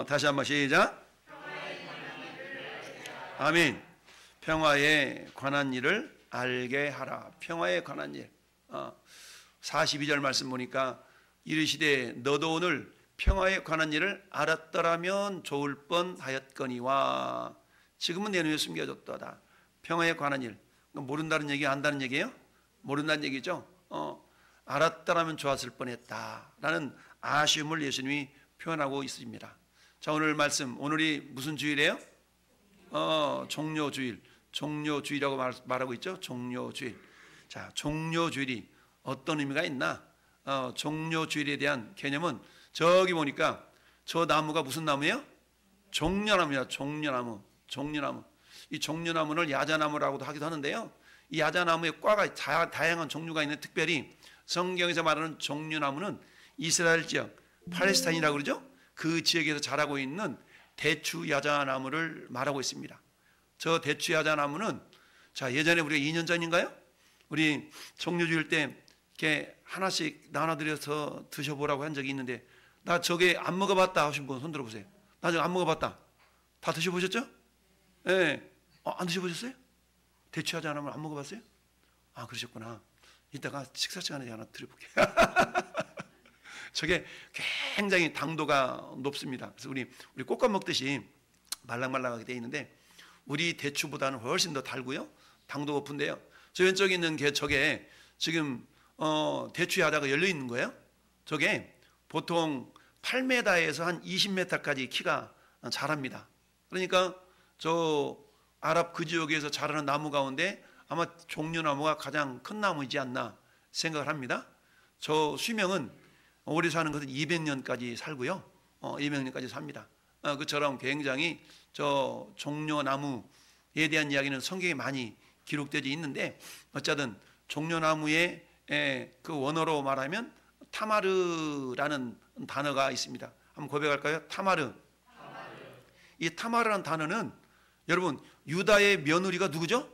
다시 한번 시작. 아멘. 평화에 관한 일을 알게 하라. 평화에 관한 일. 42절 말씀 보니까 이르시되 너도 오늘 평화에 관한 일을 알았더라면 좋을 뻔하였거니와. 지금은 내 눈에 숨겨졌도다. 평화에 관한 일. 모른다는 얘기, 안다는 얘기예요? 모른다는 얘기죠. 알았더라면 좋았을 뻔했다라는 아쉬움을 예수님이 표현하고 있습니다. 자, 오늘 말씀, 오늘이 무슨 주일이에요? 종료주일. 종료주일이라고 말하고 있죠. 종료주일. 자, 종료주일이 어떤 의미가 있나? 종료주일에 대한 개념은 저기 보니까 저 나무가 무슨 나무예요? 종려나무야. 종려나무. 종려나무. 이 종려나무를 야자나무라고도 하기도 하는데요. 이 야자나무의 과가 다양한 종류가 있는, 특별히 성경에서 말하는 종려나무는 이스라엘 지역, 팔레스타인이라고 그러죠. 그 지역에서 자라고 있는 대추 야자나무를 말하고 있습니다. 저 대추 야자나무는, 자, 예전에 우리가 2년 전인가요? 우리 종료주일 때 이렇게 하나씩 나눠드려서 드셔보라고 한 적이 있는데, 나 저게 안 먹어봤다 하신 분 손 들어보세요. 나 저거 안 먹어봤다. 다 드셔보셨죠? 예. 네. 안 드셔보셨어요? 대추 야자나무 안 먹어봤어요? 아, 그러셨구나. 이따가 식사 시간에 하나 드려볼게요. 저게 굉장히 당도가 높습니다. 그래서 우리 꽃감 먹듯이 말랑말랑하게 되어 있는데, 우리 대추보다는 훨씬 더 달고요, 당도 높은데요. 저 왼쪽에 있는 게 저게 지금 대추 야자가 열려 있는 거예요. 저게 보통 8m에서 한 20m까지 키가 자랍니다. 그러니까 저 아랍 그 지역에서 자라는 나무 가운데 아마 종려나무가 가장 큰 나무이지 않나 생각을 합니다. 저 수명은 오래 사는 것은 200년까지 살고요. 200년까지 삽니다. 그처럼 굉장히 저 종려나무에 대한 이야기는 성경에 많이 기록되어 있는데, 어쨌든 종려나무의 그 원어로 말하면 타마르라는 단어가 있습니다. 한번 고백할까요? 타마르. 이 타마르라는 단어는, 여러분, 유다의 며느리가 누구죠?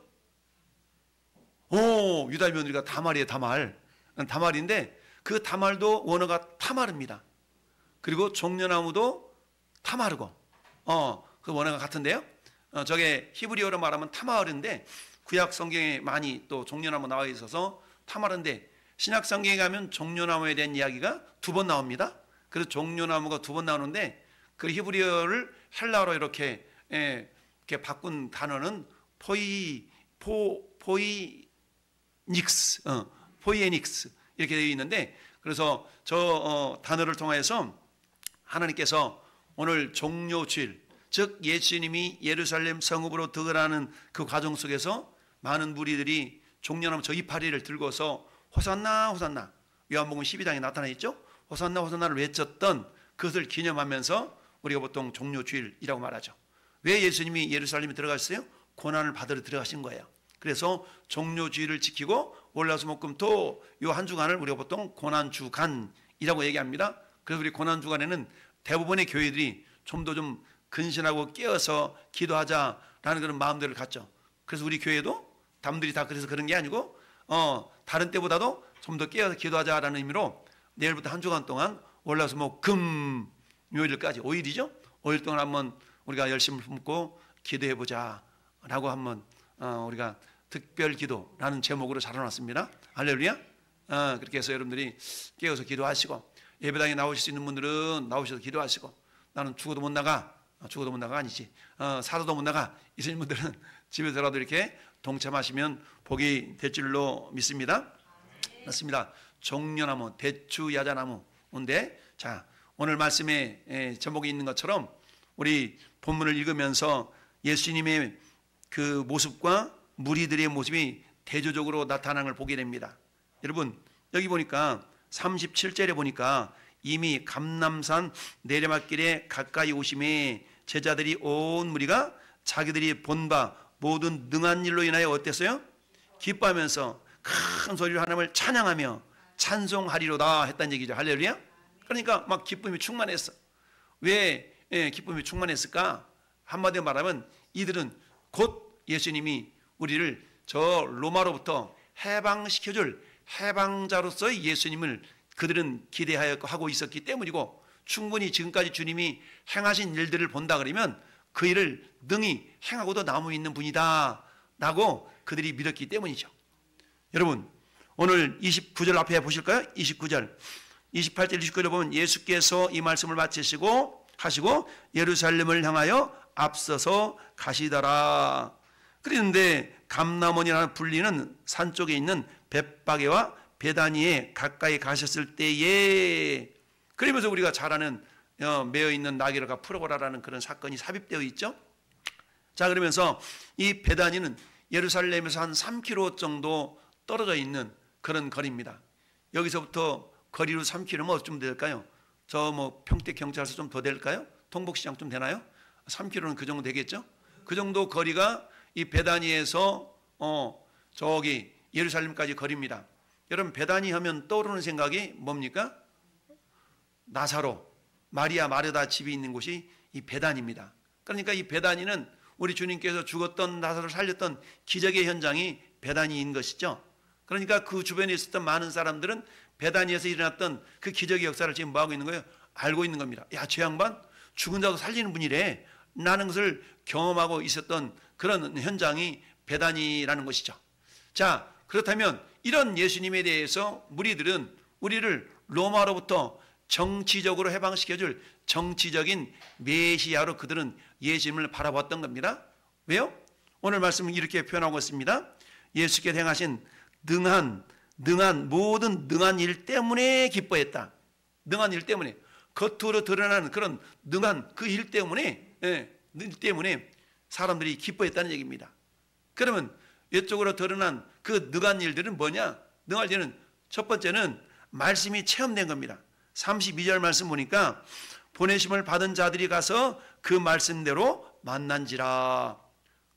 유다의 며느리가 다말이에요. 다말인데 그 다말도 원어가 타마르입니다. 그리고 종려나무도 타마르고, 그 원어가 같은데요. 저게 히브리어로 말하면 타마르인데, 구약 성경에 많이 또 종려나무 나와 있어서 타마르인데, 신약 성경에 가면 종려나무에 대한 이야기가 2번 나옵니다. 그래서 종려나무가 2번 나오는데, 그 히브리어를 헬라어로 이렇게 바꾼 단어는 포이에닉스 이렇게 되어 있는데, 그래서 저 단어를 통해서 하나님께서 오늘 종료주일, 즉 예수님이 예루살렘 성읍으로 들어가는 그 과정 속에서 많은 무리들이 종려나무 저 이파리를 들고서 호산나 호산나, 요한복음 12장에 나타나 있죠. 호산나 호산나를 외쳤던 그것을 기념하면서 우리가 보통 종료주일이라고 말하죠. 왜 예수님이 예루살렘에 들어갔어요? 고난을 받으러 들어가신 거예요. 그래서 종료주일을 지키고 월화수목금토 요 한 주간을 우리가 보통 고난주간이라고 얘기합니다. 그래서 우리 고난주간에는 대부분의 교회들이 좀 더 좀 근신하고 깨어서 기도하자라는 그런 마음들을 갖죠. 그래서 우리 교회도 남들이 다 그래서 그런 게 아니고 다른 때보다도 좀 더 깨어서 기도하자라는 의미로 내일부터 한 주간 동안 월화수목금 요일까지 5일이죠. 5일 동안 한번 우리가 열심을 품고 기도해보자 라고 한번 우리가 특별 기도라는 제목으로 잡아놨습니다. 할렐루야. 그렇게 해서 여러분들이 깨어서 기도하시고, 예배당에 나오실 수 있는 분들은 나오셔서 기도하시고, 나는 죽어도 못 나가 아니지, 살아도 못 나가 이런 분들은 집에서라도 이렇게 동참하시면 복이 될 줄로 믿습니다. 맞습니다. 종려나무, 대추 야자나무인데, 자, 오늘 말씀에 제목이 있는 것처럼 우리 본문을 읽으면서 예수님의 그 모습과 무리들의 모습이 대조적으로 나타나는 걸 보게 됩니다. 여러분, 여기 보니까 37절에 보니까 이미 감람산 내리막길에 가까이 오심에 제자들이 온 무리가 자기들이 본 바 모든 능한 일로 인하여 어땠어요? 기뻐하면서 큰 소리로 하나님을 찬양하며 찬송하리로다 했다는 얘기죠. 할렐루야. 그러니까 막 기쁨이 충만했어. 왜 기쁨이 충만했을까? 한마디로 말하면 이들은 곧 예수님이 우리를 저 로마로부터 해방시켜줄 해방자로서의 예수님을 그들은 기대하고 있었기 때문이고, 충분히 지금까지 주님이 행하신 일들을 본다 그러면 그 일을 능히 행하고도 남아 있는 분이다 라고 그들이 믿었기 때문이죠. 여러분, 오늘 29절 앞에 보실까요? 29절, 28절, 29절 보면 예수께서 이 말씀을 마치시고 하시고 예루살렘을 향하여 앞서서 가시더라. 그런데 감람원이라는 불리는 산 쪽에 있는 벳바게와 베다니에 가까이 가셨을 때에, 그러면서 우리가 잘 아는 매어 있는 나귀를 풀어보라라는 그런 사건이 삽입되어 있죠. 자, 그러면서 이 베다니는 예루살렘에서 한 3km 정도 떨어져 있는 그런 거리입니다. 여기서부터 거리로 3km면 어쯤 될까요? 저 뭐 평택경찰서 좀 더 될까요? 통복시장 좀 되나요? 3km는 그 정도 되겠죠? 그 정도 거리가 이 베다니에서 저기 예루살렘까지 거리입니다. 여러분, 베다니 하면 떠오르는 생각이 뭡니까? 나사로, 마리아 마르다 집이 있는 곳이 이 베다니입니다. 그러니까 이 베다니는 우리 주님께서 죽었던 나사로를 살렸던 기적의 현장이 베다니인 것이죠. 그러니까 그 주변에 있었던 많은 사람들은 베다니에서 일어났던 그 기적의 역사를 지금 뭐하고 있는 거예요? 알고 있는 겁니다. 야, 저 양반 죽은 자도 살리는 분이래 라는 것을 경험하고 있었던 그런 현장이 베다니라는 것이죠. 자, 그렇다면 이런 예수님에 대해서 무리들은 우리를 로마로부터 정치적으로 해방시켜줄 정치적인 메시아로 그들은 예수님을 바라봤던 겁니다. 왜요? 오늘 말씀은 이렇게 표현하고 있습니다. 예수께서 행하신 능한 모든 능한 일 때문에 기뻐했다. 능한 일 때문에, 겉으로 드러나는 그런 능한 그 일 때문에, 일 때문에 사람들이 기뻐했다는 얘기입니다. 그러면 외적으로 드러난 그 능한 일들은 뭐냐? 능한 일은 첫 번째는 말씀이 체험된 겁니다. 32절 말씀 보니까 보내심을 받은 자들이 가서 그 말씀대로 만난지라.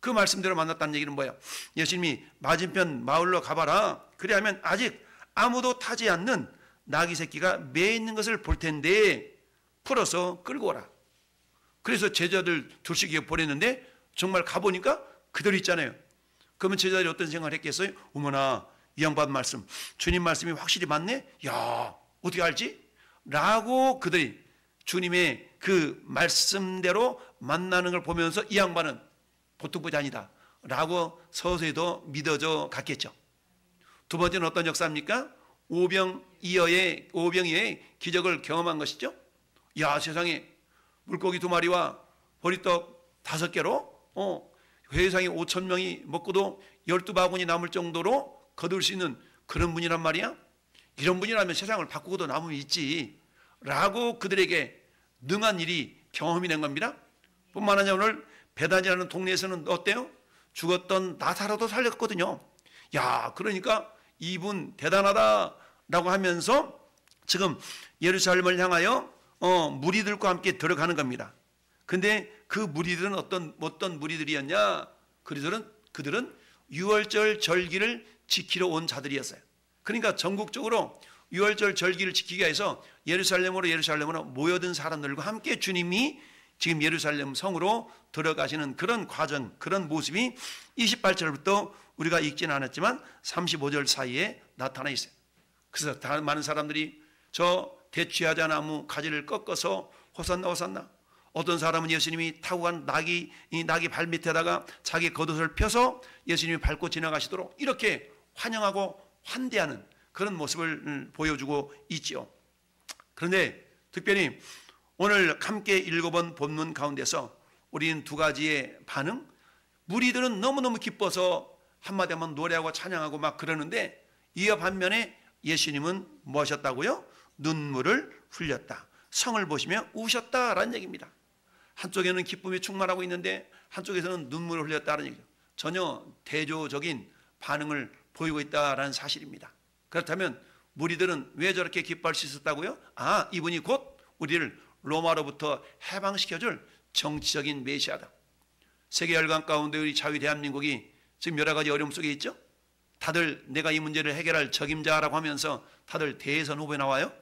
그 말씀대로 만났다는 얘기는 뭐예요? 예수님이 맞은편 마을로 가봐라. 그래야면 아직 아무도 타지 않는 나귀 새끼가 매 있는 것을 볼 텐데 풀어서 끌고 오라. 그래서 제자들 둘씩 보냈는데 정말 가보니까 그대로 있잖아요. 그러면 제자들이 어떤 생각을 했겠어요? 어머나, 이 양반 말씀, 주님 말씀이 확실히 맞네? 야, 어떻게 알지? 라고 그들이 주님의 그 말씀대로 만나는 걸 보면서 이 양반은 보통 분이 아니다 라고 서서히 더 믿어져 갔겠죠. 두 번째는 어떤 역사입니까? 오병이어의 기적을 경험한 것이죠. 야, 세상에 물고기 2마리와 보리떡 5개로 회상에 5,000명이 먹고도 12바구니 남을 정도로 거둘 수 있는 그런 분이란 말이야. 이런 분이라면 세상을 바꾸고도 남으면 있지 라고 그들에게 능한 일이 경험이 된 겁니다. 뿐만 아니라 오늘 베다니라는 동네에서는 어때요? 죽었던 나사로도 살렸거든요. 야, 그러니까 이분 대단하다라고 하면서 지금 예루살렘을 향하여 무리들과 함께 들어가는 겁니다. 근데 그 무리들은 어떤 무리들이었냐? 그들은 유월절 절기를 지키러 온 자들이었어요. 그러니까 전국적으로 유월절 절기를 지키기 위해서 예루살렘으로 모여든 사람들과 함께 주님이 지금 예루살렘 성으로 들어가시는 그런 과정, 그런 모습이 28절부터 우리가 읽지는 않았지만 35절 사이에 나타나 있어요. 그래서 많은 사람들이 저 대추야자 나무 가지를 꺾어서 호산나 호산나, 어떤 사람은 예수님이 타고 간 나귀 발밑에다가 자기 겉옷을 펴서 예수님이 밟고 지나가시도록 이렇게 환영하고 환대하는 그런 모습을 보여주고 있지요. 그런데 특별히 오늘 함께 읽어본 본문 가운데서 우리는 두 가지의 반응, 무리들은 너무너무 기뻐서 한마디 한번 노래하고 찬양하고 막 그러는데, 이어 반면에 예수님은 뭐 하셨다고요? 눈물을 흘렸다. 성을 보시며 우셨다라는 얘기입니다. 한쪽에는 기쁨이 충만하고 있는데 한쪽에서는 눈물을 흘렸다는 얘기죠. 전혀 대조적인 반응을 보이고 있다는 사실입니다. 그렇다면 무리들은 왜 저렇게 기뻐할 수 있었다고요? 아, 이분이 곧 우리를 로마로부터 해방시켜줄 정치적인 메시아다. 세계 열강 가운데 우리 자유 대한민국이 지금 여러 가지 어려움 속에 있죠. 다들 내가 이 문제를 해결할 적임자라고 하면서 다들 대선 후보에 나와요.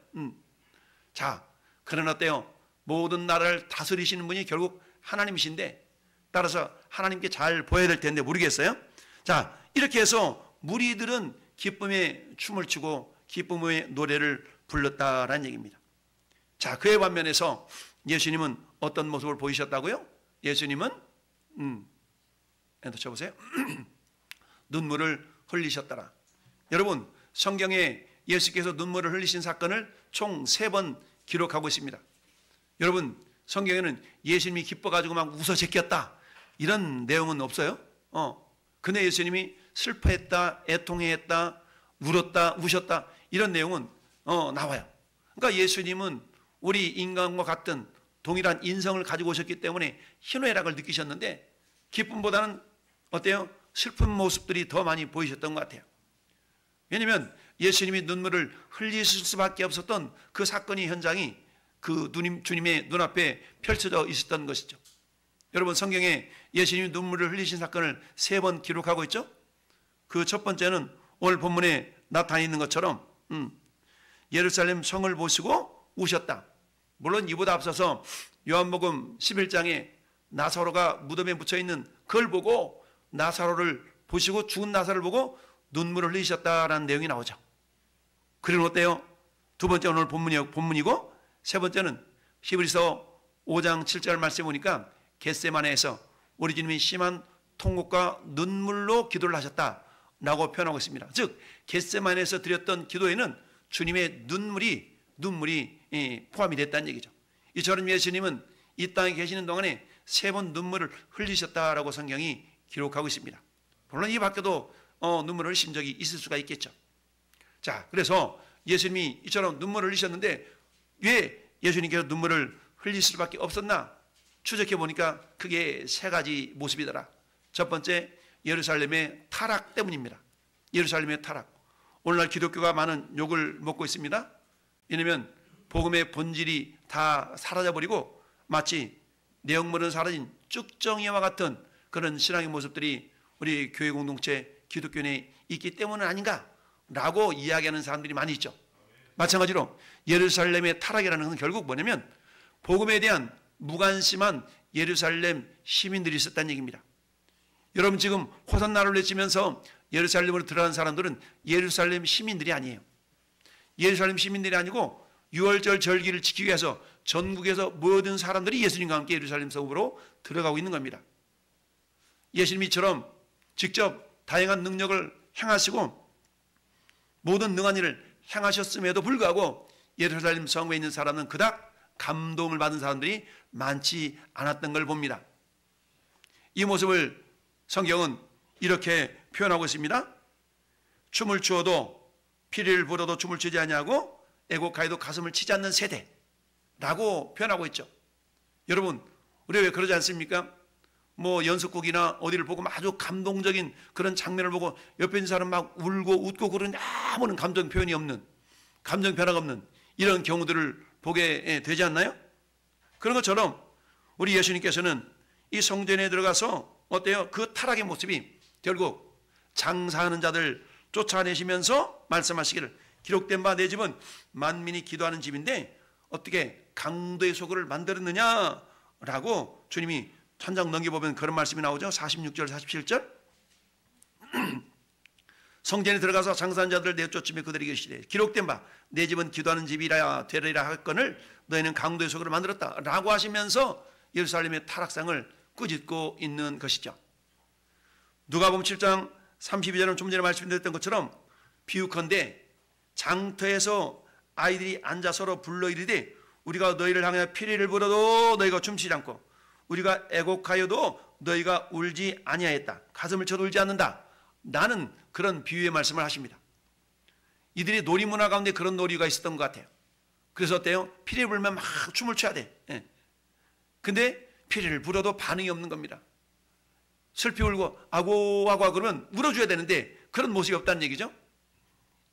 자, 그러나 어때요? 모든 나라를 다스리시는 분이 결국 하나님이신데, 따라서 하나님께 잘 보여야 될 텐데 모르겠어요. 자, 이렇게 해서 무리들은 기쁨의 춤을 추고 기쁨의 노래를 불렀다라는 얘기입니다. 자, 그에 반면에서 예수님은 어떤 모습을 보이셨다고요? 예수님은 엔터 쳐보세요. 눈물을 흘리셨더라. 여러분, 성경에 예수께서 눈물을 흘리신 사건을 총 3번 기록하고 있습니다. 여러분, 성경에는 예수님이 기뻐가지고 막 웃어 제꼈다 이런 내용은 없어요. 근데 예수님이 슬퍼했다, 애통해했다, 울었다, 우셨다 이런 내용은 나와요. 그러니까 예수님은 우리 인간과 같은 동일한 인성을 가지고 오셨기 때문에 희노애락을 느끼셨는데 기쁨보다는 어때요? 슬픈 모습들이 더 많이 보이셨던 것 같아요. 왜냐하면 예수님이 눈물을 흘리실 수밖에 없었던 그 사건의 현장이 그 주님의 눈앞에 펼쳐져 있었던 것이죠. 여러분, 성경에 예수님이 눈물을 흘리신 사건을 3번 기록하고 있죠. 그 첫 번째는 오늘 본문에 나타나 있는 것처럼 예루살렘 성을 보시고 우셨다. 물론 이보다 앞서서 요한복음 11장에 나사로가 무덤에 묻혀있는 그걸 보고 나사로를 보시고 죽은 나사로를 보고 눈물을 흘리셨다라는 내용이 나오죠. 그리고 어때요? 두 번째 오늘 본문이고 세 번째는 히브리서 5장 7절 말씀해 보니까 겟세마네에서 우리 주님이 심한 통곡과 눈물로 기도를 하셨다라고 표현하고 있습니다. 즉 겟세마네에서 드렸던 기도에는 주님의 눈물이 포함이 됐다는 얘기죠. 이처럼 예수님은 이 땅에 계시는 동안에 3번 눈물을 흘리셨다라고 성경이 기록하고 있습니다. 물론 이 밖에도 눈물을 흘리신 적이 있을 수가 있겠죠. 자, 그래서 예수님이 이처럼 눈물을 흘리셨는데 왜 예수님께서 눈물을 흘릴 수밖에 없었나? 추적해 보니까 크게 3가지 모습이더라. 첫 번째, 예루살렘의 타락 때문입니다. 예루살렘의 타락. 오늘날 기독교가 많은 욕을 먹고 있습니다. 왜냐하면 복음의 본질이 다 사라져버리고 마치 내용물은 사라진 쭉정이와 같은 그런 신앙의 모습들이 우리 교회 공동체 기독교 내에 있기 때문은 아닌가라고 이야기하는 사람들이 많이 있죠. 마찬가지로 예루살렘의 타락이라는 것은 결국 뭐냐면 복음에 대한 무관심한 예루살렘 시민들이 있었다는 얘기입니다. 여러분, 지금 호산나를 외치면서 예루살렘으로 들어간 사람들은 예루살렘 시민들이 아니에요. 예루살렘 시민들이 아니고 6월절 절기를 지키기 위해서 전국에서 모든 사람들이 예수님과 함께 예루살렘 성으로 들어가고 있는 겁니다. 예수님이처럼 직접 다양한 능력을 행하시고 모든 능한 일을 행하셨음에도 불구하고 예루살렘 성에 있는 사람은 그닥 감동을 받은 사람들이 많지 않았던 걸 봅니다. 이 모습을 성경은 이렇게 표현하고 있습니다. 춤을 추어도 피리를 불어도 춤을 추지 아니하고 애곡하여도 가슴을 치지 않는 세대라고 표현하고 있죠. 여러분, 우리 왜 그러지 않습니까? 뭐 연습곡이나 어디를 보고 아주 감동적인 그런 장면을 보고 옆에 있는 사람 막 울고 웃고 그런 아무런 감정 표현이 없는, 감정 변화가 없는 이런 경우들을 보게 되지 않나요? 그런 것처럼 우리 예수님께서는 이 성전에 들어가서 어때요? 그 타락의 모습이 결국 장사하는 자들 쫓아내시면서 말씀하시기를 기록된 바 내 집은 만민이 기도하는 집인데 어떻게 강도의 소굴을 만들었느냐라고 주님이 천장 넘겨보면 그런 말씀이 나오죠. 46절 47절 성전에 들어가서 장사하는 자들을 내쫓으며 그들에게 이르시되 기록된 바 내 집은 기도하는 집이라 되리라 하건을 너희는 강도의 소굴을 만들었다 라고 하시면서 예루살렘의 타락상을 꾸짖고 있는 것이죠. 누가복음 7장 32절은 좀 전에 말씀드렸던 것처럼 비유컨대 장터에서 아이들이 앉아 서로 불러 이르되 우리가 너희를 향하여 피리를 불어도 너희가 춤추지 않고 우리가 애곡하여도 너희가 울지 아니하였다. 가슴을 쳐도 울지 않는다. 나는 그런 비유의 말씀을 하십니다. 이들이 놀이문화 가운데 그런 놀이가 있었던 것 같아요. 그래서 어때요? 피리를 불면 막 춤을 춰야 돼. 근데 피리를 불어도 반응이 없는 겁니다. 슬피 울고 아고 그러면 울어줘야 되는데 그런 모습이 없다는 얘기죠.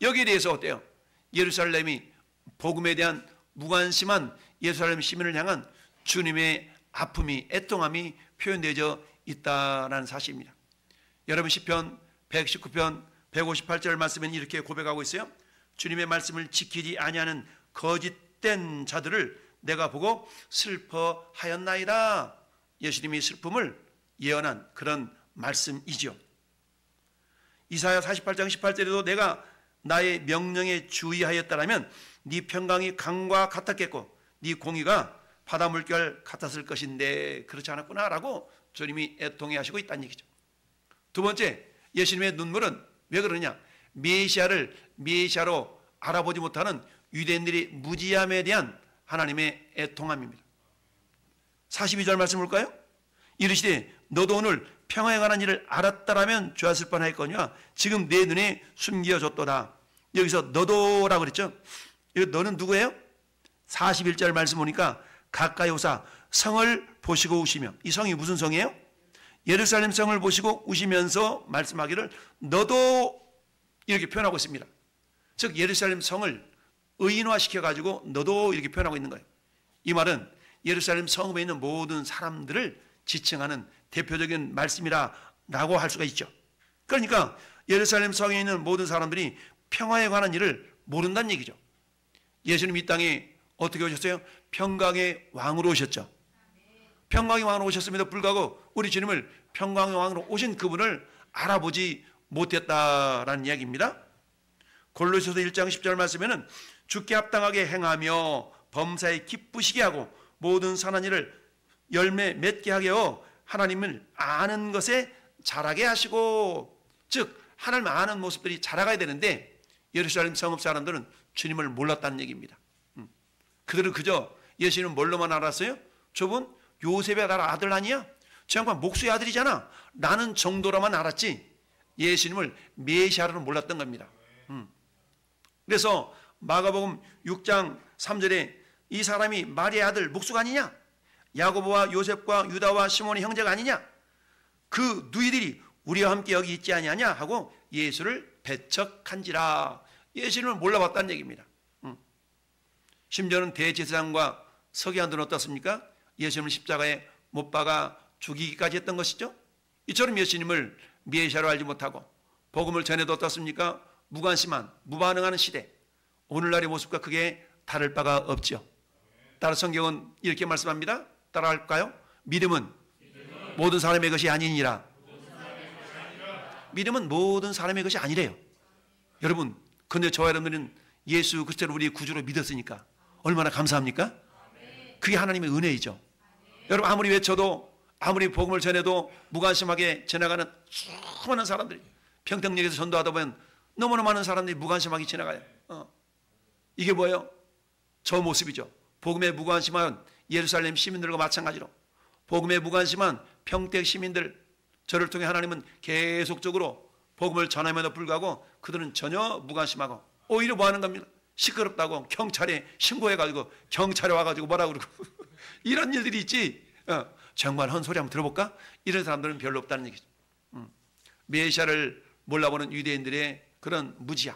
여기에 대해서 어때요? 예루살렘이 복음에 대한 무관심한 예루살렘 시민을 향한 주님의 아픔이, 애통함이 표현되어 있다는 사실입니다. 여러분, 시편 119편 158절 말씀은 이렇게 고백하고 있어요. 주님의 말씀을 지키지 아니하는 거짓된 자들을 내가 보고 슬퍼하였나이다. 예수님이 슬픔을 예언한 그런 말씀이죠. 이사야 48장 18절에도 내가 나의 명령에 주의하였다라면 네 평강이 강과 같았겠고 네 공의가 바다 물결 같았을 것인데 그렇지 않았구나라고 주님이 애통해 하시고 있다는 얘기죠. 두 번째, 예수님의 눈물은 왜 그러냐? 메시아를 메시아로 알아보지 못하는 유대인들의 무지함에 대한 하나님의 애통함입니다. 42절 말씀 볼까요? 이르시되 너도 오늘 평화에 관한 일을 알았다라면 좋았을 뻔하였거니와 지금 내 눈에 숨겨졌도다. 여기서 너도라고 그랬죠? 이거 너는 누구예요? 41절 말씀 보니까 가까이 오사 성을 보시고 우시며, 이 성이 무슨 성이에요? 예루살렘 성을 보시고 우시면서 말씀하기를 너도 이렇게 표현하고 있습니다. 즉 예루살렘 성을 의인화시켜가지고 너도 이렇게 표현하고 있는 거예요. 이 말은 예루살렘 성읍에 있는 모든 사람들을 지칭하는 대표적인 말씀이라고 할 수가 있죠. 그러니까 예루살렘 성에 있는 모든 사람들이 평화에 관한 일을 모른다는 얘기죠. 예수님 이 땅에 어떻게 오셨어요? 평강의 왕으로 오셨죠. 평강의 왕으로 오셨음에도 불구하고 우리 주님을 평강의 왕으로 오신 그분을 알아보지 못했다라는 이야기입니다. 골로새서 1장 10절 말씀에는 주께 합당하게 행하며 범사에 기쁘시게 하고 모든 선한 일을 열매 맺게 하게 하여 하나님을 아는 것에 자라게 하시고, 즉 하나님을 아는 모습들이 자라가야 되는데 예루살렘 성읍 사람들은 주님을 몰랐다는 얘기입니다. 그들은 그저 예수님은 뭘로만 알았어요? 저분 요셉의 아들 아니야? 저 양반 목수의 아들이잖아 라는 정도로만 알았지 예수님을 메시아로는 몰랐던 겁니다. 그래서 마가복음 6장 3절에 이 사람이 마리아의 아들 목수가 아니냐? 야고보와 요셉과 유다와 시몬의 형제가 아니냐? 그 누이들이 우리와 함께 여기 있지 아니하냐? 하고 예수를 배척한지라. 예수님을 몰라봤다는 얘기입니다. 심지어는 대제사장과 서기관들은 어떻습니까? 예수님을 십자가에 못 박아 죽이기까지 했던 것이죠. 이처럼 예수님을 메시아로 알지 못하고 복음을 전해도 어떻습니까? 무관심한 무반응하는 시대, 오늘날의 모습과 크게 다를 바가 없죠. 따라 성경은 이렇게 말씀합니다. 따라할까요? 믿음은 모든 사람의 것이 아니니라. 믿음은 모든 사람의 것이 아니래요. 여러분, 근데 저와 여러분들은 예수 그리스도를 우리의 구주로 믿었으니까 얼마나 감사합니까? 그게 하나님의 은혜이죠. 여러분, 아무리 외쳐도 아무리 복음을 전해도 무관심하게 지나가는 수많은 사람들이, 평택역에서 전도하다 보면 너무나 많은 사람들이 무관심하게 지나가요. 이게 뭐예요? 저 모습이죠. 복음에 무관심한 예루살렘 시민들과 마찬가지로 복음에 무관심한 평택 시민들, 저를 통해 하나님은 계속적으로 복음을 전함에도 불구하고 그들은 전혀 무관심하고 오히려 뭐 하는 겁니다. 시끄럽다고 경찰에 신고해가지고 경찰에 와가지고 뭐라 그러고 이런 일들이 있지. 정말 헛소리 한번 들어볼까? 이런 사람들은 별로 없다는 얘기죠. 메시아를 몰라보는 유대인들의 그런 무지함.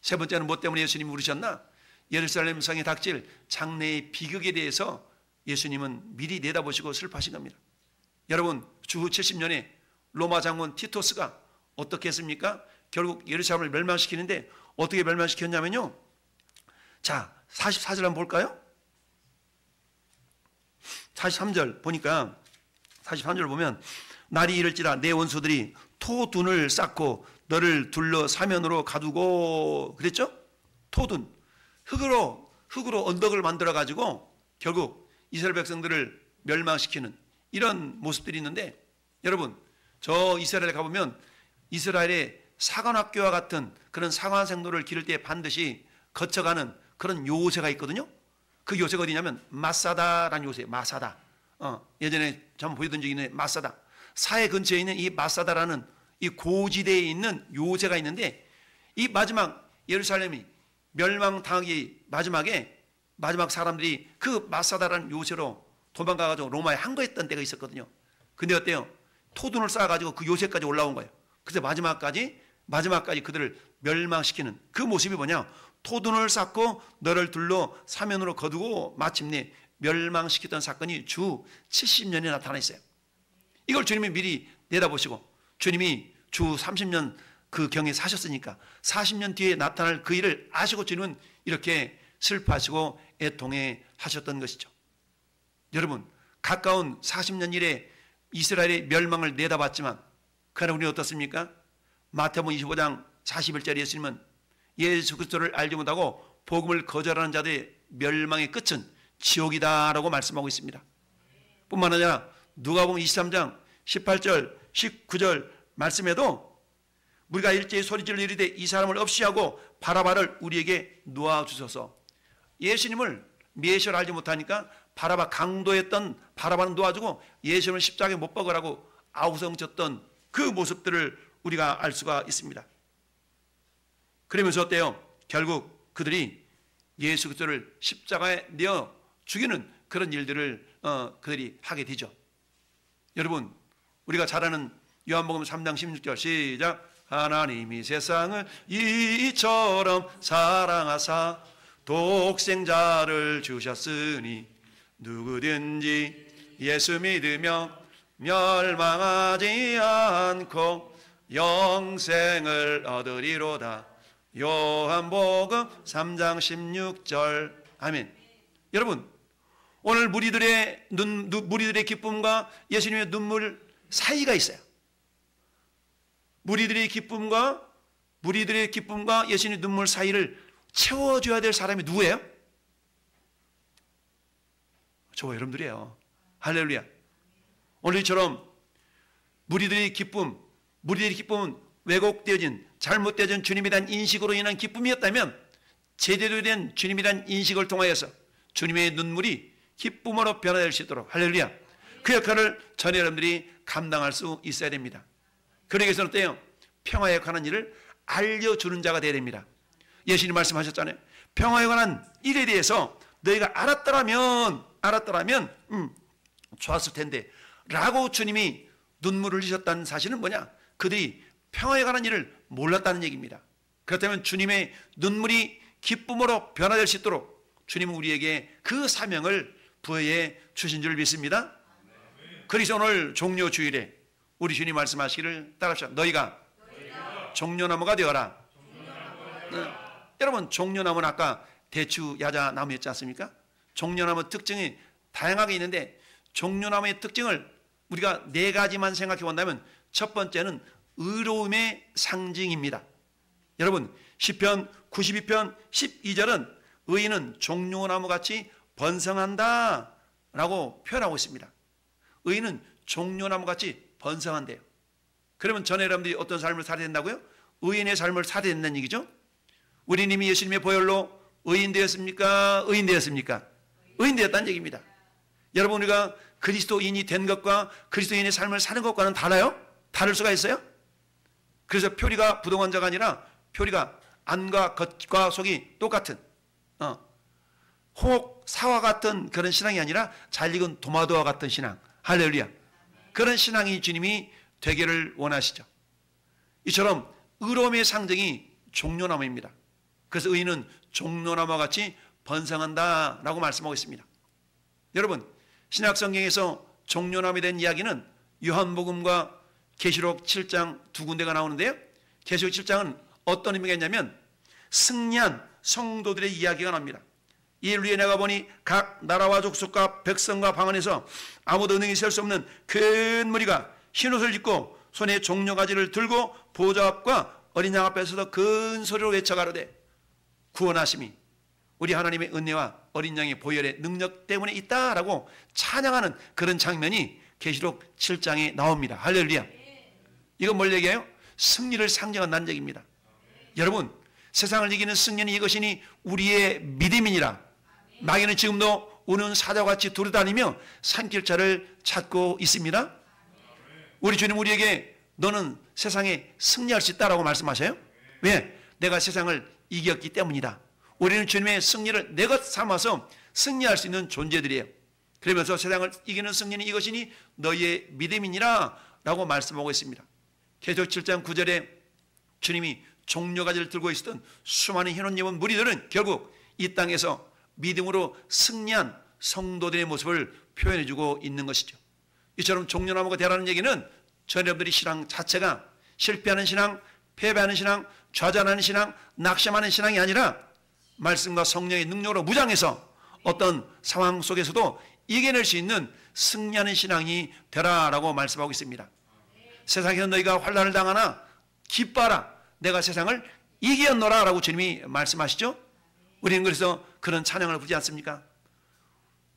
세 번째는 뭐 때문에 예수님이 부르셨나? 예루살렘 성에 닥칠 장래의 비극에 대해서 예수님은 미리 내다보시고 슬퍼하신 겁니다. 여러분, 주후 70년에 로마 장군 티토스가 어떻게 했습니까? 결국 예루살렘을 멸망시키는데 어떻게 멸망시켰냐면요. 자, 44절 한번 볼까요? 43절 보니까 43절 보면 날이 이를지라 내 원수들이 토둔을 쌓고 너를 둘러 사면으로 가두고 그랬죠? 토둔, 흙으로 언덕을 만들어 가지고 결국 이스라엘 백성들을 멸망시키는 이런 모습들이 있는데, 여러분, 저 이스라엘에 가보면 이스라엘의 사관학교와 같은 그런 사관생도를 기를 때 반드시 거쳐가는 그런 요새가 있거든요. 그 요새가 어디냐면 마사다라는 요새, 마사다. 예전에 한번 보여드린 적이 있는데 마사다. 사해 근처에 있는 이 마사다라는 이 고지대에 있는 요새가 있는데, 이 마지막 예루살렘이 멸망당하기 마지막 사람들이 그 마사다라는 요새로 도망가가지고 로마에 항거했던 때가 있었거든요. 근데 어때요? 토둔을 쌓아가지고 그 요새까지 올라온 거예요. 그래서 마지막까지 그들을 멸망시키는 그 모습이 뭐냐? 토둔을 쌓고 너를 둘러 사면으로 거두고 마침내 멸망시켰던 사건이 주 70년에 나타나 있어요. 이걸 주님이 미리 내다보시고 주님이 주 30년 그 경에 사셨으니까 40년 뒤에 나타날 그 일을 아시고 주님은 이렇게 슬퍼하시고 애통해 하셨던 것이죠. 여러분, 가까운 40년 이래 이스라엘의 멸망을 내다봤지만 그러나 우리는 어떻습니까? 마태복음 25장 41절에 예수님은 예수 그리스도를 알지 못하고 복음을 거절하는 자들의 멸망의 끝은 지옥이다라고 말씀하고 있습니다. 뿐만 아니라 누가복음 23장 18절 19절 말씀에도 우리가 일제히 소리질러 이르되 이 사람을 없이 하고 바라바를 우리에게 놓아주소서. 예수님을 메시아를 알지 못하니까 바라바 강도였던 바라바는 놓아주고 예수님을 십자가에 못 박으라고 아우성쳤던 그 모습들을 우리가 알 수가 있습니다. 그러면서 어때요? 결국 그들이 예수 그리스도를 십자가에 내어 죽이는 그런 일들을 그들이 하게 되죠. 여러분, 우리가 잘 아는 요한복음 3장 16절 시작. 하나님이 세상을 이처럼 사랑하사 독생자를 주셨으니 누구든지 예수 믿으며 멸망하지 않고 영생을 얻으리로다. 요한복음 3장 16절. 아멘. 여러분, 오늘 무리들의 기쁨과 예수님의 눈물 사이가 있어요. 무리들의 기쁨과 예수님의 눈물 사이를 채워줘야 될 사람이 누구예요? 저와 여러분들이에요. 할렐루야. 오늘처럼 무리들의 기쁨은 왜곡되어진 잘못되어진 주님에 대한 인식으로 인한 기쁨이었다면 제대로 된 주님에 대한 인식을 통하여서 주님의 눈물이 기쁨으로 변화될 수 있도록 할렐루야. 그 역할을 전 여러분들이 감당할 수 있어야 됩니다. 그러기 위해서는 어때요? 평화에 관한 일을 알려주는 자가 되어야 됩니다. 예수님 말씀하셨잖아요. 평화에 관한 일에 대해서 너희가 알았더라면 좋았을 텐데 라고 주님이 눈물을 흘리셨다는 사실은 뭐냐? 그들이 평화에 관한 일을 몰랐다는 얘기입니다. 그렇다면 주님의 눈물이 기쁨으로 변화될 수 있도록 주님은 우리에게 그 사명을 부여해 주신 줄 믿습니다. 그래서 오늘 종려주일에 우리 주님 말씀하시기를 따라합시다. 너희가 종려나무가 되어라. 여러분, 종려나무는 아까 대추, 야자 나무였지 않습니까? 종려나무 특징이 다양하게 있는데 종려나무의 특징을 우리가 4가지만 생각해 본다면 첫 번째는 의로움의 상징입니다. 여러분, 시편 92편 12절은 의인은 종려나무같이 번성한다 라고 표현하고 있습니다. 의인은 종려나무같이 번성한대요. 그러면 전에 여러분들이 어떤 삶을 살아야 된다고요? 의인의 삶을 살아야 된다는 얘기죠. 우리 님이 예수님의 보혈로 의인 되었습니까? 의인 되었습니까? 의인 되었다는 얘기입니다. 여러분, 우리가 그리스도인이 된 것과 그리스도인의 삶을 사는 것과는 달라요? 다를 수가 있어요? 그래서 표리가 부동원자가 아니라 표리가 안과 겉과 속이 똑같은 홍옥 사와 같은 그런 신앙이 아니라 잘 익은 도마도와 같은 신앙. 할렐루야. 그런 신앙이 주님이 되기를 원하시죠. 이처럼 의로움의 상징이 종려나무입니다. 그래서 의인은 종려나무와 같이 번성한다 라고 말씀하고 있습니다. 여러분, 신약성경에서 종려나무에 대한 이야기는 요한복음과 계시록 7장 두 군데가 나오는데요. 계시록 7장은 어떤 의미가 있냐면 승리한 성도들의 이야기가 납니다. 이를 위해 내가 보니 각 나라와 족속과 백성과 방언에서 아무도 능히 셀 수 없는 큰 무리가 흰옷을 입고 손에 종려가지를 들고 보좌 앞과 어린 양 앞에 서서 큰 소리로 외쳐가로되 구원하심이 우리 하나님의 은혜와 어린 양의 보혈의 능력 때문에 있다라고 찬양하는 그런 장면이 계시록 7장에 나옵니다. 할렐루야. 이건 뭘 얘기해요? 승리를 상징한다는 얘기입니다. 여러분, 세상을 이기는 승리는 이것이니 우리의 믿음이니라. 마귀는 지금도 우는 사자같이 두루다니며 산길자를 찾고 있습니다. 우리 주님 우리에게 너는 세상에 승리할 수 있다라고 말씀하셔요. 왜? 내가 세상을 이겼기 때문이다. 우리는 주님의 승리를 내 것 삼아서 승리할 수 있는 존재들이에요. 그러면서 세상을 이기는 승리는 이것이니 너희의 믿음이니라 라고 말씀하고 있습니다. 계시록 7장 9절에 주님이 종려가지를 들고 있었던 수많은 흰옷 입은 무리들은 결국 이 땅에서 믿음으로 승리한 성도들의 모습을 표현해주고 있는 것이죠. 이처럼 종려나무가 되라는 얘기는 전 여러분들이 신앙 자체가 실패하는 신앙, 패배하는 신앙, 좌절하는 신앙, 낙심하는 신앙이 아니라 말씀과 성령의 능력으로 무장해서 어떤 상황 속에서도 이겨낼 수 있는 승리하는 신앙이 되라라고 말씀하고 있습니다. 세상에서 너희가 환난을 당하나 기뻐하라. 내가 세상을 이겼노라 라고 주님이 말씀하시죠. 우리는 그래서 그런 찬양을 부르지 않습니까?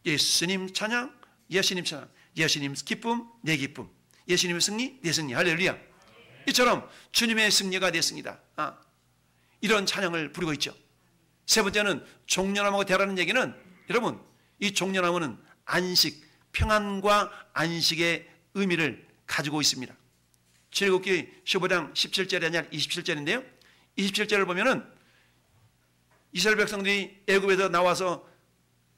예수님 찬양, 예수님 찬양, 예수님 기쁨, 내 기쁨, 예수님의 승리, 내 승리. 할렐루야. 이처럼 주님의 승리가 됐습니다. 이런 찬양을 부르고 있죠. 세 번째는 종려나무가 되라는 얘기는, 여러분, 이 종려나무는 안식, 평안과 안식의 의미를 가지고 있습니다. 출애굽기 15장 17절이 아니라 27절인데요. 27절을 보면은 이스라엘 백성들이 애굽에서 나와서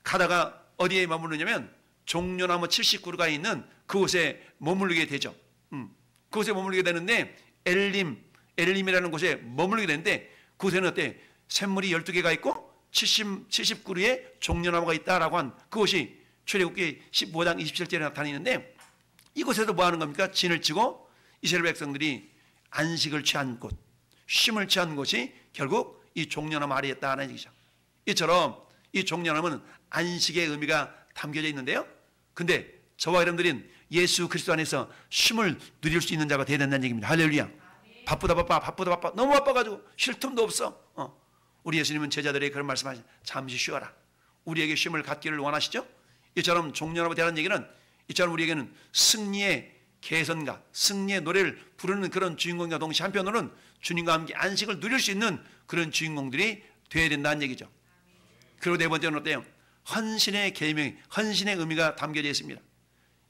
가다가 어디에 머무르냐면 종려나무 70그루가 있는 그곳에 머무르게 되죠. 그곳에 머무르게 되는데 엘림이라는 곳에 머무르게 되는데 그곳에는 어때? 샘물이 12개가 있고 70그루의 종려나무가 있다라고 한 그곳이 출애굽기 15장 27절에 나타나는데, 이곳에서 뭐 하는 겁니까? 진을 치고 이스라엘 백성들이 안식을 취한 곳, 쉼을 취한 곳이 결국 이 종려나무 아래에 있다는 얘기죠. 이처럼 이 종려나무는 안식의 의미가 담겨져 있는데요. 근데 저와 여러분들은 예수 그리스도 안에서 쉼을 누릴 수 있는 자가 되어야 된다는 얘기입니다. 할렐루야. 바쁘다 너무 바빠가지고 쉴 틈도 없어. 우리 예수님은 제자들에게 그런 말씀하시죠. 잠시 쉬어라. 우리에게 쉼을 갖기를 원하시죠? 이처럼 종려나무 되라는 얘기는, 이처럼 우리에게는 승리의 개선가, 승리의 노래를 부르는 그런 주인공과 동시에 한편으로는 주님과 함께 안식을 누릴 수 있는 그런 주인공들이 되어야 된다는 얘기죠. 그리고 네 번째는 어때요? 헌신의 계명이, 헌신의 의미가 담겨져 있습니다.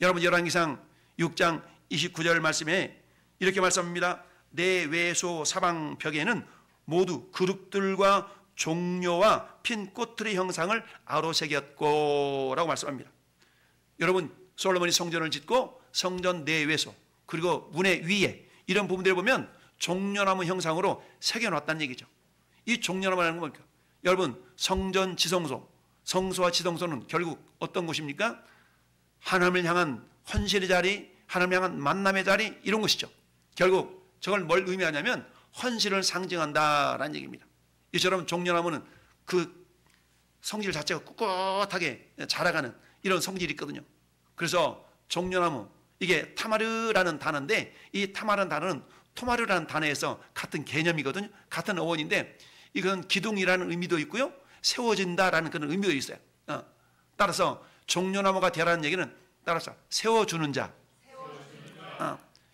여러분, 열왕기상 6장 29절 말씀에 이렇게 말씀합니다. 내 외소 사방 벽에는 모두 그룹들과 종려와 핀 꽃들의 형상을 아로 새겼고 라고 말씀합니다. 여러분, 솔로몬이 성전을 짓고 성전 내외소 그리고 문의 위에 이런 부분들을 보면 종려나무 형상으로 새겨놨다는 얘기죠. 이 종려나무라는 건 뭡니까? 여러분, 성전 지성소, 성소와 지성소는 결국 어떤 곳입니까? 하나님을 향한 헌신의 자리, 하나님을 향한 만남의 자리, 이런 것이죠. 결국 저걸 뭘 의미하냐면 헌신을 상징한다라는 얘기입니다. 이처럼 종려나무는 그 성질 자체가 꿋꿋하게 자라가는 이런 성질이 있거든요. 그래서 종려나무, 이게 타마르라는 단어인데, 이 타마르라는 단어는 토마르라는 단어에서 같은 개념이거든요. 같은 어원인데, 이건 기둥이라는 의미도 있고요, 세워진다라는 그런 의미도 있어요. 따라서 종려나무가 되라는 얘기는 따라서 세워주는 자.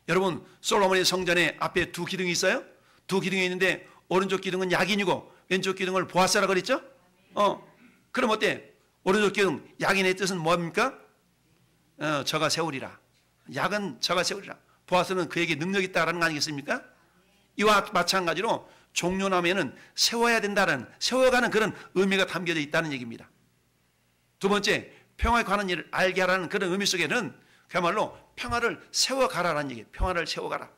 여러분, 솔로몬의 성전에 앞에 두 기둥이 있어요. 두 기둥이 있는데 오른쪽 기둥은 야긴이고 왼쪽 기둥을 보아스라 그랬죠. 그럼 어때? 오른쪽 기둥 야긴의 뜻은 뭡니까? 저가 세우리라. 약은 저가 세우리라. 보아스는 그에게 능력이 있다라는 거 아니겠습니까? 이와 마찬가지로 종려나무에는 세워야 된다는, 세워가는 그런 의미가 담겨져 있다는 얘기입니다. 두 번째, 평화에 관한 일을 알게 하라는 그런 의미 속에는 그야말로 평화를 세워가라라는 얘기예요. 평화를 세워가라.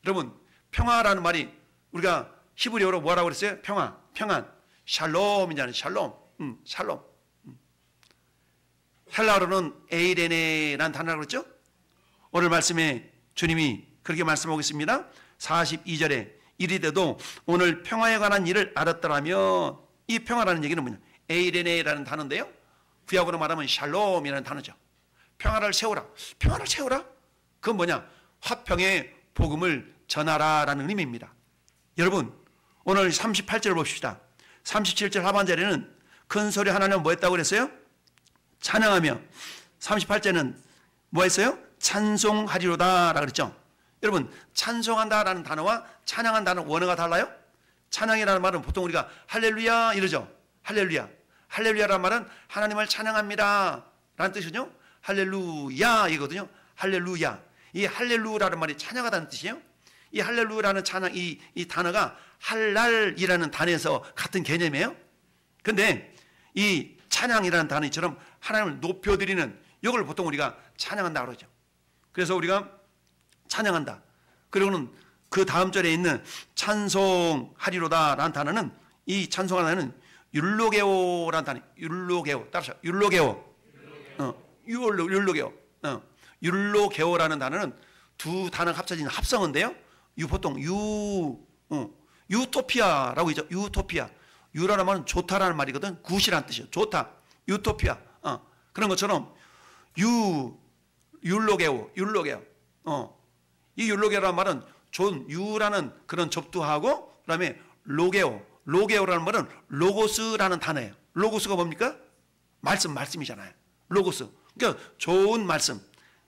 여러분, 평화라는 말이 우리가 히브리어로 뭐라고 그랬어요? 평화, 평안, 샬롬이잖아요. 샬롬, 샬롬. 헬라어로는 에이레네라는 단어라고 그랬죠? 오늘 말씀에 주님이 그렇게 말씀하고 있습니다. 42절에 이리되도 오늘 평화에 관한 일을 알았더라면, 이 평화라는 얘기는 뭐냐? 에이레네라는 단어인데요, 구약으로 말하면 샬롬이라는 단어죠. 평화를 세우라. 평화를 세우라? 그건 뭐냐? 화평의 복음을 전하라라는 의미입니다. 여러분, 오늘 38절을 봅시다. 37절 하반절에는 큰 소리 하나는 뭐 했다고 그랬어요? 찬양하며. 38절은 뭐 했어요? 찬송하리로다 라고 그랬죠. 여러분, 찬송한다라는 단어와 찬양한다는 원어가 달라요? 찬양이라는 말은 보통 우리가 할렐루야 이러죠. 할렐루야. 할렐루야라는 말은 하나님을 찬양합니다 라는 뜻이죠. 할렐루야 이거든요. 할렐루야. 이 할렐루라는 말이 찬양하다는 뜻이에요. 이 할렐루라는 찬양, 이 단어가 할랄이라는 단어에서 같은 개념이에요. 근데 이 찬양이라는 단어처럼 하나님을 높여드리는, 이걸 보통 우리가 찬양한다 그러죠. 그래서 우리가 찬양한다. 그리고는 그 다음 절에 있는 찬송하리로다 라는 단어는, 이 찬송하는 율로게오라는 단어. 율로게오. 따라서 율로게오. 율로게오라는 단어는 두 단어가 합쳐진 합성어인데요. 보통 유토피아라고 있죠. 유토피아. 유라는 말은 좋다라는 말이거든. 굿이라는 뜻이에요. 좋다. 유토피아. 그런 것처럼 율로게오. 이 율로게오라는 말은 유라는 그런 접두하고, 그 다음에 로게오라는 말은 로고스라는 단어예요. 로고스가 뭡니까? 말씀이잖아요. 로고스. 그러니까 좋은 말씀.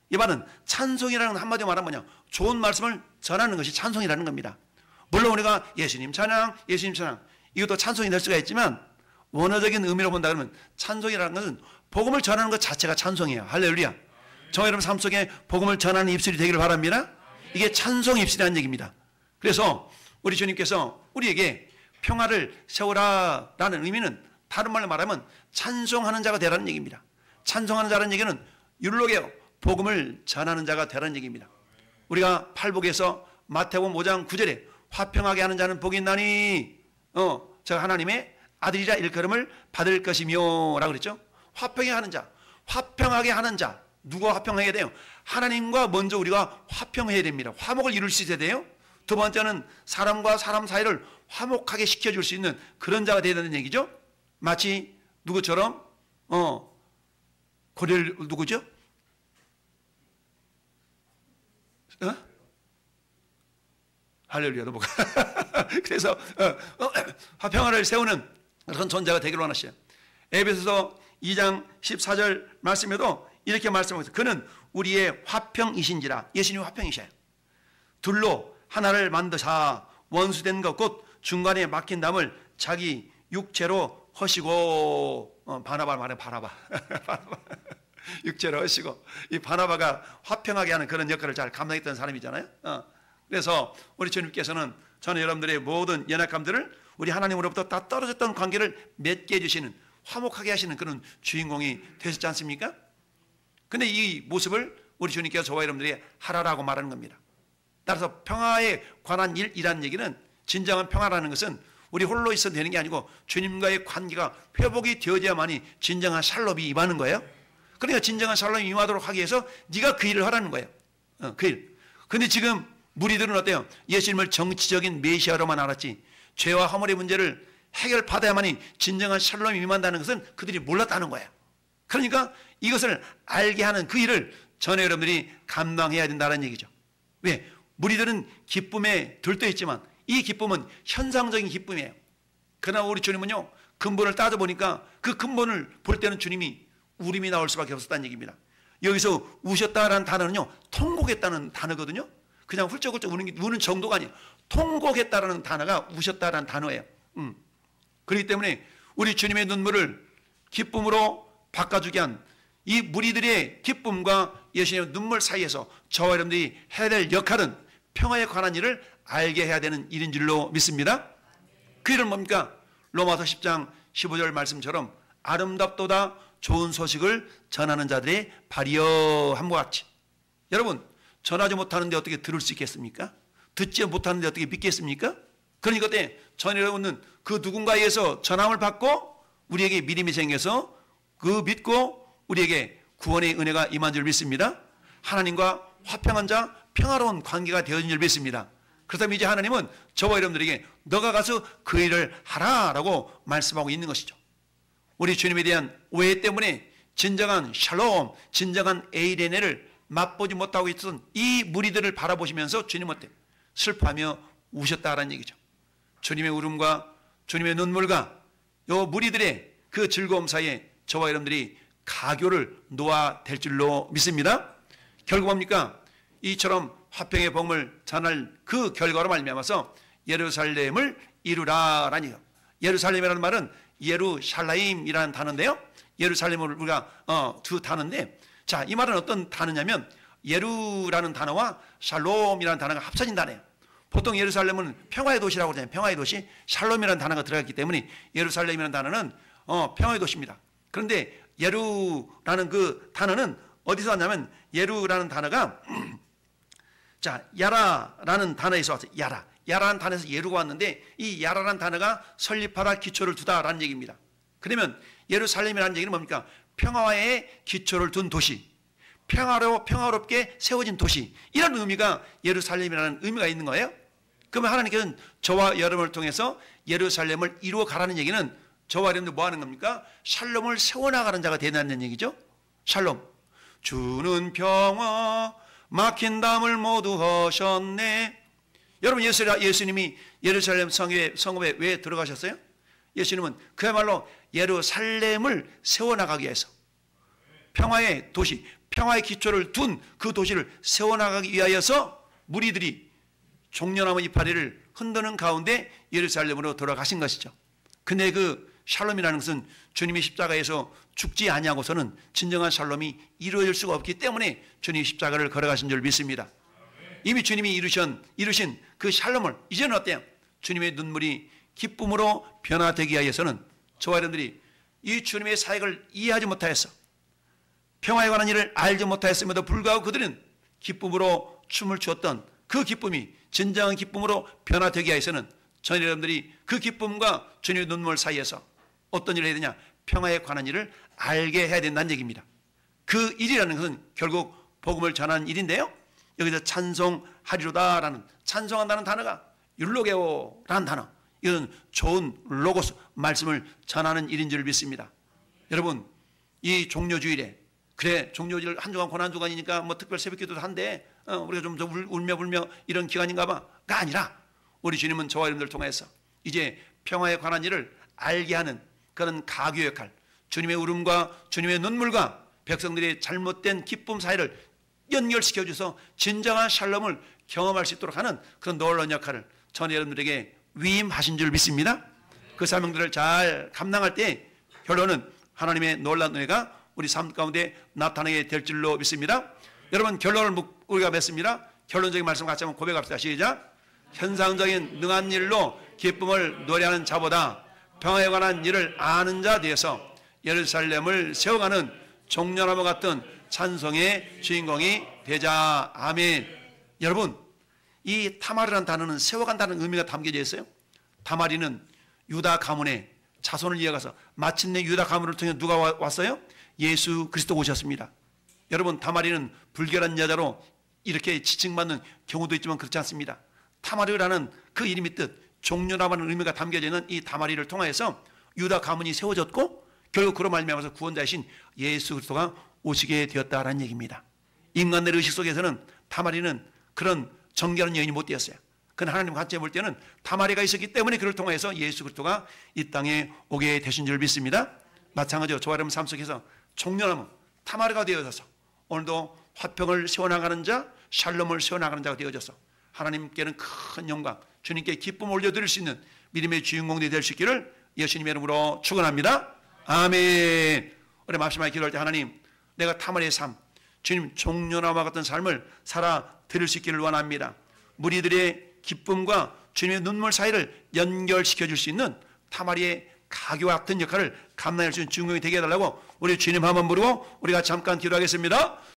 이 말은 찬송이라는 한마디로 말하면 뭐냐? 좋은 말씀을 전하는 것이 찬송이라는 겁니다. 물론 우리가 예수님 찬양, 예수님 찬양, 이것도 찬송이 될 수가 있지만 원어적인 의미로 본다 그러면 찬송이라는 것은 복음을 전하는 것 자체가 찬송이에요. 할렐루야. 저 여러분 삶 속에 복음을 전하는 입술이 되기를 바랍니다. 이게 찬송 입술이라는 얘기입니다. 그래서 우리 주님께서 우리에게 평화를 세우라라는 의미는 다른 말로 말하면 찬송하는 자가 되라는 얘기입니다. 찬송하는 자라는 얘기는 율로게요, 복음을 전하는 자가 되라는 얘기입니다. 우리가 팔복에서 마태복음 5장 9절에 화평하게 하는 자는 복이 있나니 저 하나님의 아들이라 일컬음을 받을 것이며 라고 그랬죠. 화평하게 하는 자, 화평하게 하는 자, 누가 화평해야 돼요? 하나님과 먼저 우리가 화평해야 됩니다. 화목을 이룰 수 있어야 돼요. 두 번째는 사람과 사람 사이를 화목하게 시켜줄 수 있는 그런 자가 되야 되는 얘기죠. 마치 누구처럼 고렐 누구죠? 할렐루야. 뭐가 그래서 화평화를 세우는 그런 존재가 되기를 원하시요. 에베소서 2장 14절 말씀에도 이렇게 말씀하셨어요. 그는 우리의 화평이신지라. 예수님이 화평이셔요. 둘로 하나를 만드사 원수된 것 곧 중간에 막힌 담을 자기 육체로 허시고 바나바 말해 바나바 육체로 허시고 이 바나바가 화평하게 하는 그런 역할을 잘 감당했던 사람이잖아요. 그래서 우리 주님께서는 저는 여러분들의 모든 연약함들을 우리 하나님으로부터 다 떨어졌던 관계를 맺게 해주시는 화목하게 하시는 그런 주인공이 되셨지 않습니까? 근데 이 모습을 우리 주님께서 저와 여러분들이 하라라고 말하는 겁니다. 따라서 평화에 관한 일이라는 얘기는 진정한 평화라는 것은 우리 홀로 있어도 되는 게 아니고 주님과의 관계가 회복이 되어야만이 진정한 샬롬이 임하는 거예요. 그러니까 진정한 샬롬이 임하도록 하기 위해서 네가 그 일을 하라는 거예요. 그 일. 근데 지금 무리들은 어때요? 예수님을 정치적인 메시아로만 알았지 죄와 허물의 문제를 해결받아야만이 진정한 샬롬이 임한다는 것은 그들이 몰랐다는 거예요. 그러니까 이것을 알게 하는 그 일을 전에 여러분들이 감당해야 된다는 얘기죠. 왜? 무리들은 기쁨에 들떠있지만 이 기쁨은 현상적인 기쁨이에요. 그러나 우리 주님은요, 근본을 따져보니까 그 근본을 볼 때는 주님이 울음이 나올 수밖에 없었다는 얘기입니다. 여기서 우셨다라는 단어는요, 통곡했다는 단어거든요. 그냥 훌쩍훌쩍 우는 정도가 아니에요. 통곡했다라는 단어가 우셨다라는 단어예요. 그렇기 때문에 우리 주님의 눈물을 기쁨으로 바꿔주게 한 이 무리들의 기쁨과 예수님의 눈물 사이에서 저와 여러분들이 해야 될 역할은 평화에 관한 일을 알게 해야 되는 일인 줄로 믿습니다. 그 일은 뭡니까? 로마서 10장 15절 말씀처럼 아름답도다 좋은 소식을 전하는 자들의 발이여 함과 같이. 여러분, 전하지 못하는데 어떻게 들을 수 있겠습니까? 듣지 못하는데 어떻게 믿겠습니까? 그러니까 그때 전해오는 그 누군가에서 전함을 받고 우리에게 믿음이 생겨서 그 믿고 우리에게 구원의 은혜가 임한 줄 믿습니다. 하나님과 화평한 자, 평화로운 관계가 되어진 줄 믿습니다. 그렇다면 이제 하나님은 저와 여러분들에게 너가 가서 그 일을 하라라고 말씀하고 있는 것이죠. 우리 주님에 대한 오해 때문에 진정한 샬롬, 진정한 에이레네를 맛보지 못하고 있었던 이 무리들을 바라보시면서 주님은 어때? 슬퍼하며 우셨다라는 얘기죠. 주님의 울음과 주님의 눈물과 요 무리들의 그 즐거움 사이에 저와 여러분들이 가교를 놓아댈 줄로 믿습니다. 결국 뭡니까? 이처럼 화평의 복음을 전할 그 결과로 말미암아서 예루살렘을 이루라라는 얘기예요. 예루살렘이라는 말은 예루샬라임이라는 단어인데요. 예루살렘을 우리가 두 단어인데, 자, 이 말은 어떤 단어냐면 예루라는 단어와 샬롬이라는 단어가 합쳐진 단어예요. 보통 예루살렘은 평화의 도시라고 그러잖아요. 평화의 도시. 샬롬이라는 단어가 들어갔기 때문에 예루살렘이라는 단어는 평화의 도시입니다. 그런데 예루라는 그 단어는 어디서 왔냐면 예루라는 단어가 자, 야라라는 단어에서 왔어요. 야라라는 단어에서 예루가 왔는데 이 야라라는 단어가 설립하라 기초를 두다라는 얘기입니다. 그러면 예루살렘이라는 얘기는 뭡니까? 평화의 기초를 둔 도시, 평화롭게 세워진 도시, 이런 의미가 예루살렘이라는 의미가 있는 거예요. 그러면 하나님께서는 저와 여러분을 통해서 예루살렘을 이루어 가라는 얘기는 저와 여러분들 뭐 하는 겁니까? 샬롬을 세워나가는 자가 되는 얘기죠. 샬롬. 주는 평화 막힌 담을 모두 하셨네. 여러분, 예수님이 예루살렘 성읍에 왜 들어가셨어요? 예수님은 그야말로 예루살렘을 세워나가기 위해서 평화의 도시, 평화의 기초를 둔 그 도시를 세워나가기 위하여서 무리들이 종려나무 이파리를 흔드는 가운데 예루살렘으로 돌아가신 것이죠. 근데 그 샬롬이라는 것은 주님이 십자가에서 죽지 아니하고서는 진정한 샬롬이 이루어질 수가 없기 때문에 주님이 십자가를 걸어가신 줄 믿습니다. 이미 주님이 이루신 그 샬롬을 이제는 어때요? 주님의 눈물이 기쁨으로 변화되기 위해서는 저와 여러분들이 이 주님의 사역을 이해하지 못하였어. 평화에 관한 일을 알지 못하였음에도 불구하고 그들은 기쁨으로 춤을 추었던 그 기쁨이 진정한 기쁨으로 변화되기 위해서는 저희 여러분들이 그 기쁨과 주님의 눈물 사이에서 어떤 일을 해야 되냐? 평화에 관한 일을 알게 해야 된다는 얘기입니다. 그 일이라는 것은 결국 복음을 전하는 일인데요. 여기서 찬송하리로다라는 찬송한다는 단어가 율로게오라는 단어, 이건 좋은 로고스 말씀을 전하는 일인 줄 믿습니다. 여러분, 이 종료주일에 그래 종료주일 한 주간 고난 주간이니까 뭐 특별 새벽기도도 한데 우리가 좀 울며 불며 이런 기간인가 봐가 아니라 우리 주님은 저와 여러분들 통해서 이제 평화에 관한 일을 알게 하는 그런 가교 역할, 주님의 울음과 주님의 눈물과 백성들의 잘못된 기쁨 사이를 연결시켜 주셔서 진정한 샬롬을 경험할 수 있도록 하는 그런 놀라운 역할을 전 여러분들에게 위임하신 줄 믿습니다. 그 사명들을 잘 감당할 때 결론은 하나님의 놀라운 은혜가 우리 삶 가운데 나타나게 될 줄로 믿습니다. 여러분, 결론을 우리가 맺습니다. 결론적인 말씀 같이 한번 고백합시다. 시작. 현상적인 능한 일로 기쁨을 노래하는 자보다 평화에 관한 일을 아는 자 뒤에서 예루살렘을 세워가는 종려나무 같은 찬송의 주인공이 되자. 아멘. 여러분, 이 타마리라는 단어는 세워간다는 의미가 담겨져 있어요. 타마리는 유다 가문의 자손을 이어가서 마침내 유다 가문을 통해 누가 왔어요? 예수 그리스도 오셨습니다. 여러분, 타마리는 불결한 여자로 이렇게 지칭받는 경우도 있지만 그렇지 않습니다. 타마리라는 그 이름의 뜻, 종려나무라는 의미가 담겨져 있는 이 타마리를 통해서 유다 가문이 세워졌고 결국 그로 말미암아서 구원자이신 예수 그리스도가 오시게 되었다라는 얘기입니다. 인간들의 의식 속에서는 타마리는 그런 정결한 여인이 못 되었어요. 그러나 하나님 관점에 볼 때는 타마리가 있었기 때문에 그를 통해서 예수 그리스도가 이 땅에 오게 되신 줄 믿습니다. 마찬가지로 저와 여러분 삶 속에서 종려나무 타마리가 되어져서 오늘도 화평을 세워나가는 자, 샬롬을 세워나가는 자가 되어져서 하나님께는 큰 영광, 주님께 기쁨을 올려드릴 수 있는 믿음의 주인공들이 될 수 있기를 예수님의 이름으로 축원합니다. 아멘. 우리 마지막에 기도할 때 하나님, 내가 타마리의 삶, 주님 종려나무와 같은 삶을 살아 드릴 수 있기를 원합니다. 무리들의 기쁨과 주님의 눈물 사이를 연결시켜 줄 수 있는 타마리의 가교와 같은 역할을 감당할 수 있는 주인공이 되게 해달라고 우리 주님 한번 부르고 우리가 잠깐 기도하겠습니다.